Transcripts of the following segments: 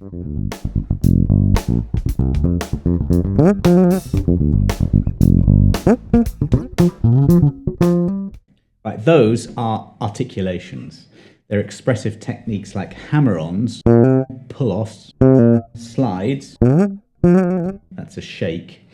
Right, those are articulations. They're expressive techniques like hammer-ons, pull-offs, slides, that's a shake,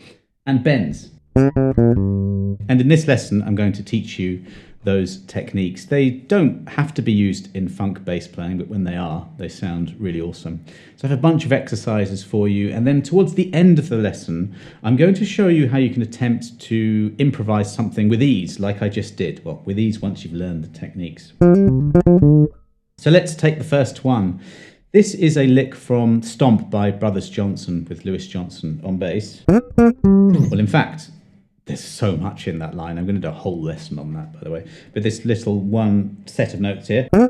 and bends. And in this lesson, I'm going to teach you those techniques. They don't have to be used in funk bass playing, but when they are, they sound really awesome. So I have a bunch of exercises for you, and then towards the end of the lesson, I'm going to show you how you can attempt to improvise something with ease, like I just did. Well, with ease once you've learned the techniques. So let's take the first one. This is a lick from Stomp by Brothers Johnson with Lewis Johnson on bass. Well, in fact, there's so much in that line. I'm going to do a whole lesson on that, by the way. But this little one set of notes here, I'm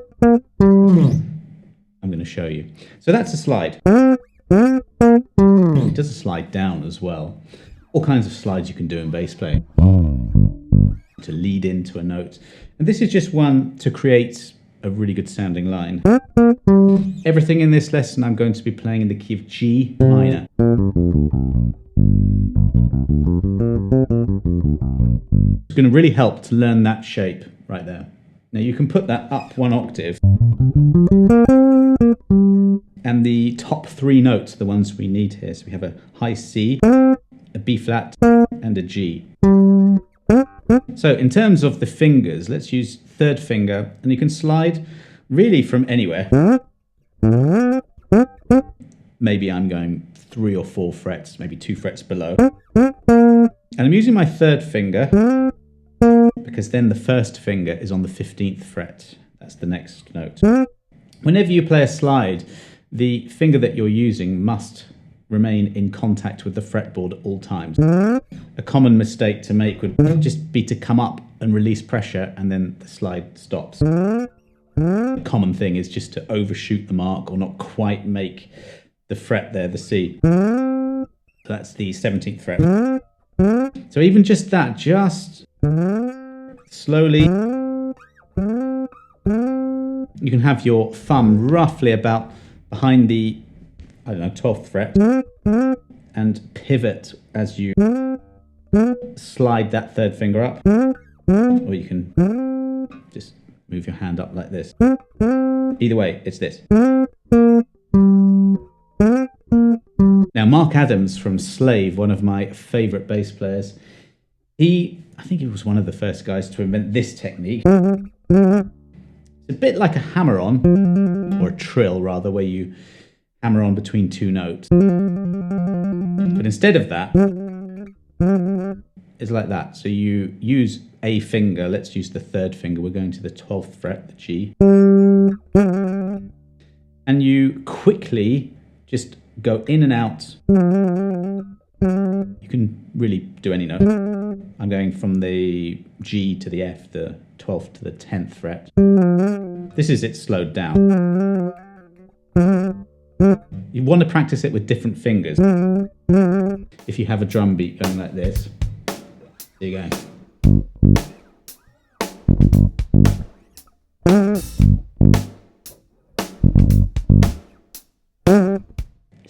going to show you. So that's a slide. It does a slide down as well. All kinds of slides you can do in bass playing to lead into a note. And this is just one to create a really good sounding line. Everything in this lesson I'm going to be playing in the key of G minor. It's going to really help to learn that shape right there. Now you can put that up one octave, and the top three notes are the ones we need here. So we have a high C, a B flat, and a G. So in terms of the fingers, let's use third finger, and you can slide really from anywhere. Maybe I'm going 3 or 4 frets, maybe 2 frets below. And I'm using my third finger because then the first finger is on the 15th fret. That's the next note. Whenever you play a slide, the finger that you're using must remain in contact with the fretboard at all times. A common mistake to make would just be to come up and release pressure and then the slide stops. The common thing is just to overshoot the mark or not quite make the fret there, the C. So that's the 17th fret. So even just that, just slowly, you can have your thumb roughly about behind the, 12th fret, and pivot as you slide that third finger up, or you can just move your hand up like this. Either way, it's this. Now, Mark Adams from Slave, one of my favourite bass players, I think he was one of the first guys to invent this technique. It's a bit like a hammer-on, or a trill rather, where you hammer on between 2 notes. But instead of that, it's like that. So you use a finger, let's use the third finger, we're going to the 12th fret, the G. And you quickly just go in and out. You can really do any note. I'm going from the G to the F, the 12th to the 10th fret. This is it slowed down. You want to practice it with different fingers. If you have a drum beat going like this, there you go.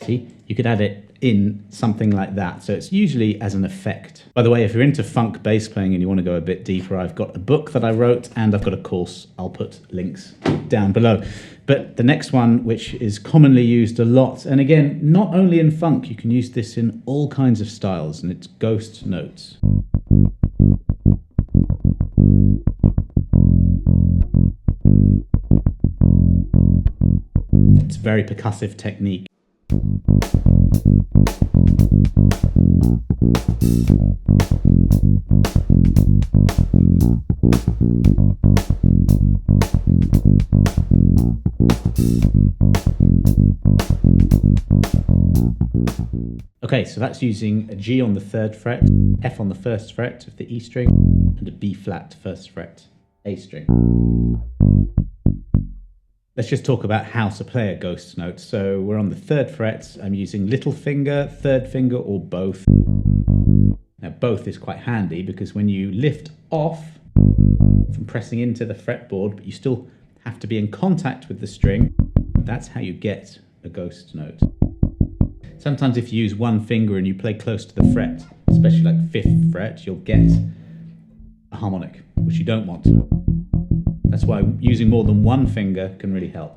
See, you could add it in something like that. So it's usually as an effect. By the way, if you're into funk bass playing and you want to go a bit deeper, I've got a book that I wrote and I've got a course. I'll put links down below. But the next one, which is commonly used a lot, and again, not only in funk, you can use this in all kinds of styles, and it's ghost notes. It's a very percussive technique. Okay, so that's using a G on the 3rd fret, F on the 1st fret of the E string, and a B flat 1st fret A string. Let's just talk about how to play a ghost note. So we're on the 3rd fret. I'm using little finger, 3rd finger, or both. Now both is quite handy because when you lift off from pressing into the fretboard, but you still have to be in contact with the string, that's how you get a ghost note. Sometimes if you use one finger and you play close to the fret, especially like 5th fret, you'll get a harmonic, which you don't want. That's why using more than one finger can really help.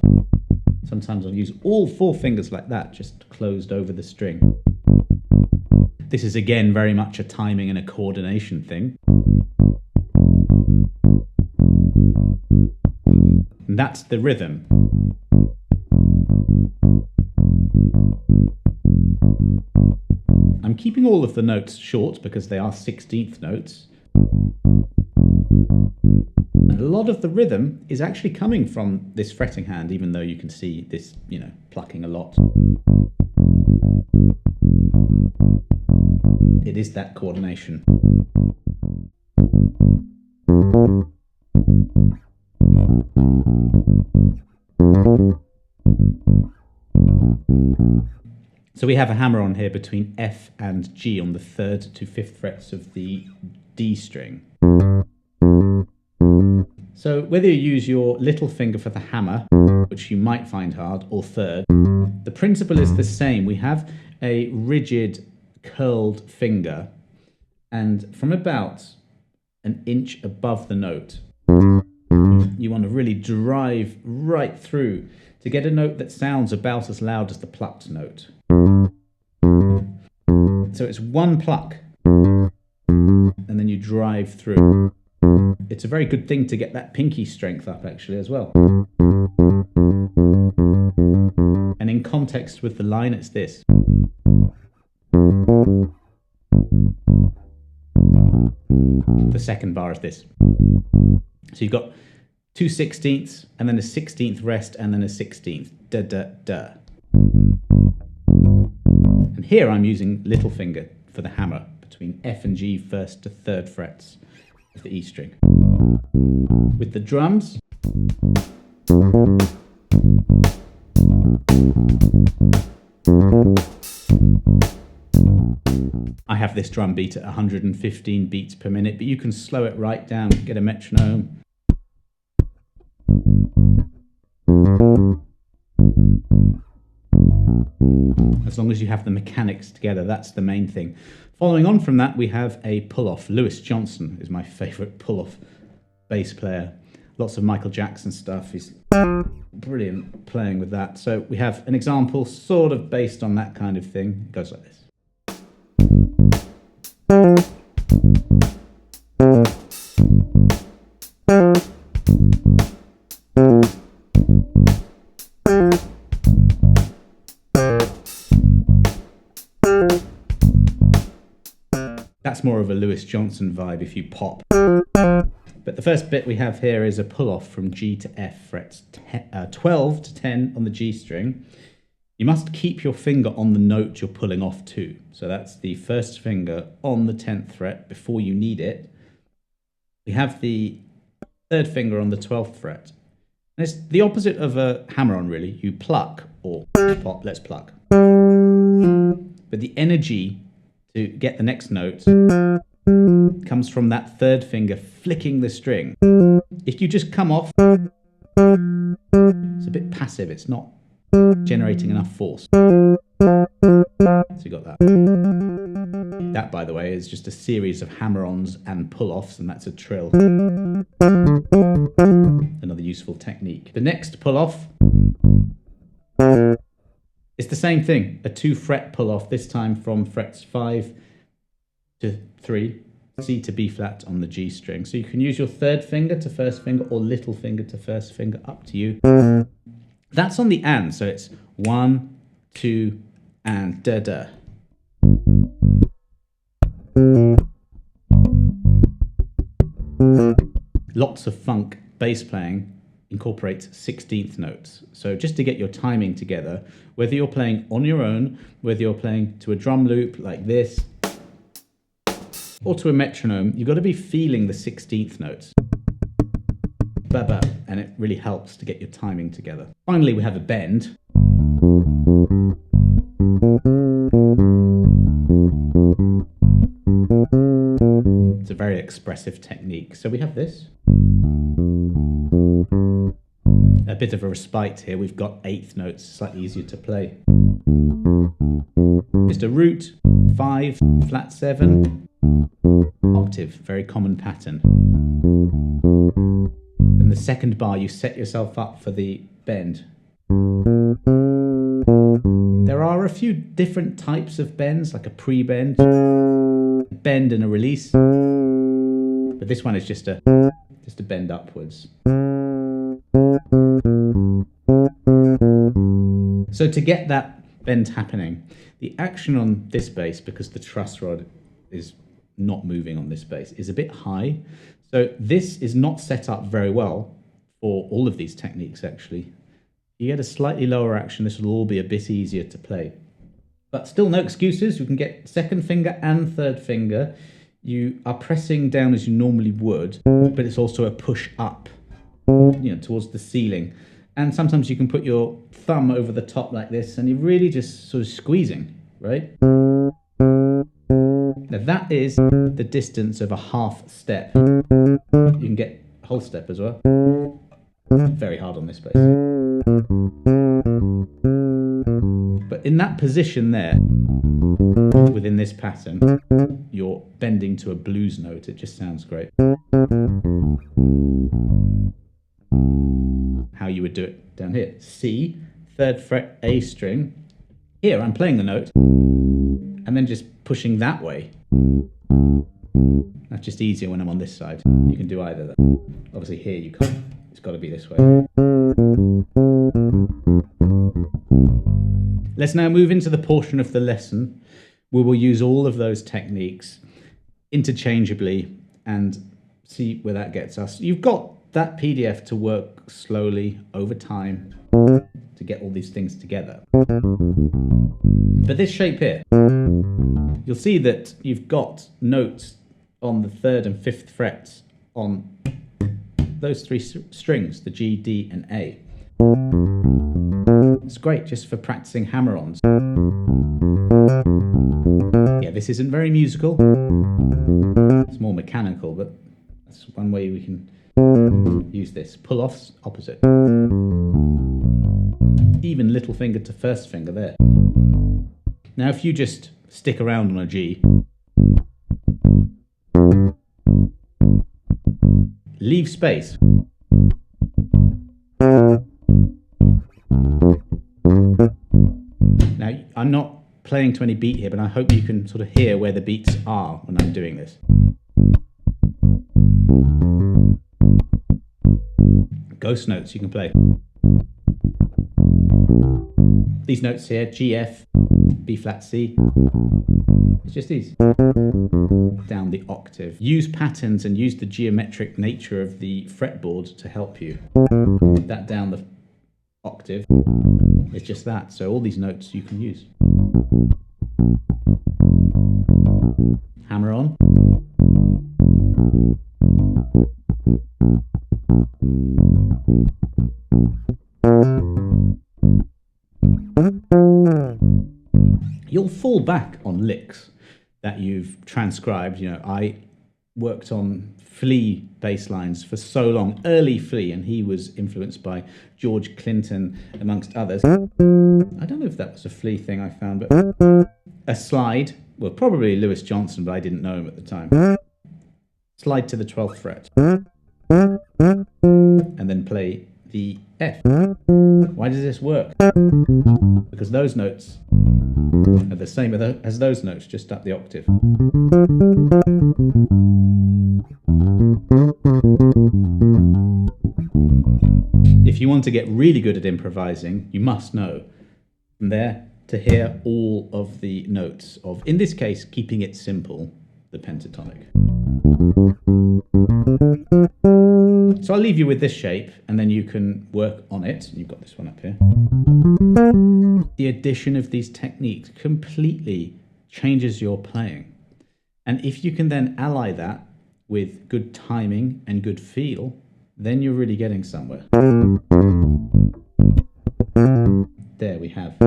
Sometimes I'll use all 4 fingers like that, just closed over the string. This is again very much a timing and a coordination thing. And that's the rhythm. I'm keeping all of the notes short because they are 16th notes. And a lot of the rhythm is actually coming from this fretting hand, even though you can see this, plucking a lot. It is that coordination. So we have a hammer on here between F and G on the 3rd to 5th frets of the D string. So whether you use your little finger for the hammer, which you might find hard, or 3rd, the principle is the same. We have a rigid curled finger, and from about an inch above the note, you want to really drive right through to get a note that sounds about as loud as the plucked note. So it's one pluck, and then you drive through. It's a very good thing to get that pinky strength up actually as well. And in context with the line, it's this. The second bar is this. So you've got 2 16ths, and then a 16th rest, and then a 16th. Da, da, da. And here I'm using little finger for the hammer between F and G 1st to 3rd frets of the E string. With the drums, I have this drum beat at 115 beats per minute, but you can slow it right down, get a metronome. As long as you have the mechanics together, that's the main thing. Following on from that, we have a pull-off. Lewis Johnson is my favourite pull-off bass player. Lots of Michael Jackson stuff. He's brilliant playing with that. So we have an example sort of based on that kind of thing. It goes like this. That's more of a Lewis Johnson vibe if you pop. But the first bit we have here is a pull-off from G to F, frets 12 to 10 on the G string. You must keep your finger on the note you're pulling off to. So that's the first finger on the 10th fret before you need it. We have the 3rd finger on the 12th fret. And it's the opposite of a hammer-on, really. You pluck, or pop, let's pluck. But the energy to get the next note comes from that 3rd finger flicking the string. If you just come off, it's a bit passive, it's not generating enough force. So you got that. That, by the way, is just a series of hammer-ons and pull-offs, and that's a trill. Another useful technique. The next pull-off is the same thing, a 2-fret pull-off, this time from frets 5 to 3, C to B flat on the G string. So you can use your 3rd finger to 1st finger or little finger to 1st finger, up to you. That's on the and, so it's 1, 2, and da da. Lots of funk bass playing incorporates 16th notes. So just to get your timing together, whether you're playing on your own, whether you're playing to a drum loop like this, or to a metronome, you've got to be feeling the 16th notes. Ba-ba, and it really helps to get your timing together. Finally, we have a bend. It's a very expressive technique. So we have this. A bit of a respite here. We've got eighth notes, slightly easier to play. Just a root, 5, flat 7, octave, very common pattern. In the second bar, you set yourself up for the bend. There are a few different types of bends, like a pre-bend, a bend and a release. But this one is just a bend upwards. So to get that bend happening, the action on this bass, because the truss rod is not moving on this bass, is a bit high. So this is not set up very well for all of these techniques, actually. You get a slightly lower action, this will all be a bit easier to play. But still no excuses, you can get second finger and third finger. You are pressing down as you normally would, but it's also a push up, towards the ceiling. And sometimes you can put your thumb over the top like this, and you're really just sort of squeezing, right? Now that is the distance of a half step. You can get a whole step as well. Very hard on this bass. But in that position there, within this pattern, you're bending to a blues note. It just sounds great. How you would do it down here. C, 3rd fret, A string. Here I'm playing the note and then just pushing that way. That's just easier when I'm on this side. You can do either though. Obviously here you can't. It's got to be this way. Let's now move into the portion of the lesson where we'll use all of those techniques interchangeably and see where that gets us. You've got that PDF to work slowly over time to get all these things together. But this shape here, you'll see that you've got notes on the 3rd and 5th frets on those 3 strings, the G, D and A. It's great just for practicing hammer-ons. Yeah, this isn't very musical. It's more mechanical, but that's one way we can use this. Pull-offs, opposite. Even little finger to first finger there. Now if you just stick around on a G, leave space. Now, I'm not playing to any beat here, but I hope you can sort of hear where the beats are when I'm doing this. Ghost notes you can play. These notes here, G, F, B flat, C. It's just these. Down the octave. Use patterns and use the geometric nature of the fretboard to help you. That down the octave. It's just that. So all these notes you can use. Hammer on. You'll fall back on licks that you've transcribed. I worked on Flea bass lines for so long, early Flea, and he was influenced by George Clinton, amongst others. I don't know if that was a Flea thing I found, but a slide, well, probably Lewis Johnson, but I didn't know him at the time. Slide to the 12th fret, and then play the F. Why does this work? Because those notes are the same as those notes, just up the octave. If you want to get really good at improvising, you must know from there to hear all of the notes of, in this case, keeping it simple, the pentatonic. So I'll leave you with this shape and then you can work on it. You've got this one up here. The addition of these techniques completely changes your playing. And if you can then ally that with good timing and good feel, then you're really getting somewhere. There we have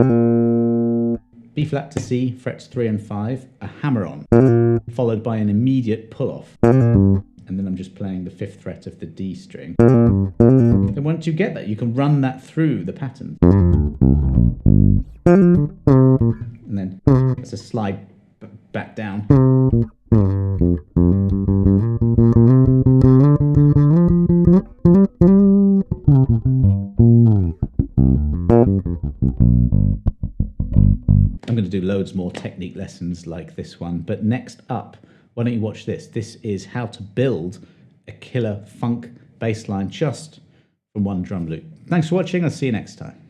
B flat to C, frets 3 and 5, a hammer on, followed by an immediate pull off. And then I'm just playing the 5th fret of the D string. Then once you get that, you can run that through the pattern. And then it's a slide back down. I'm going to do loads more technique lessons like this one, but next up, why don't you watch this? This is how to build a killer funk bass line just from one drum loop. Thanks for watching. I'll see you next time.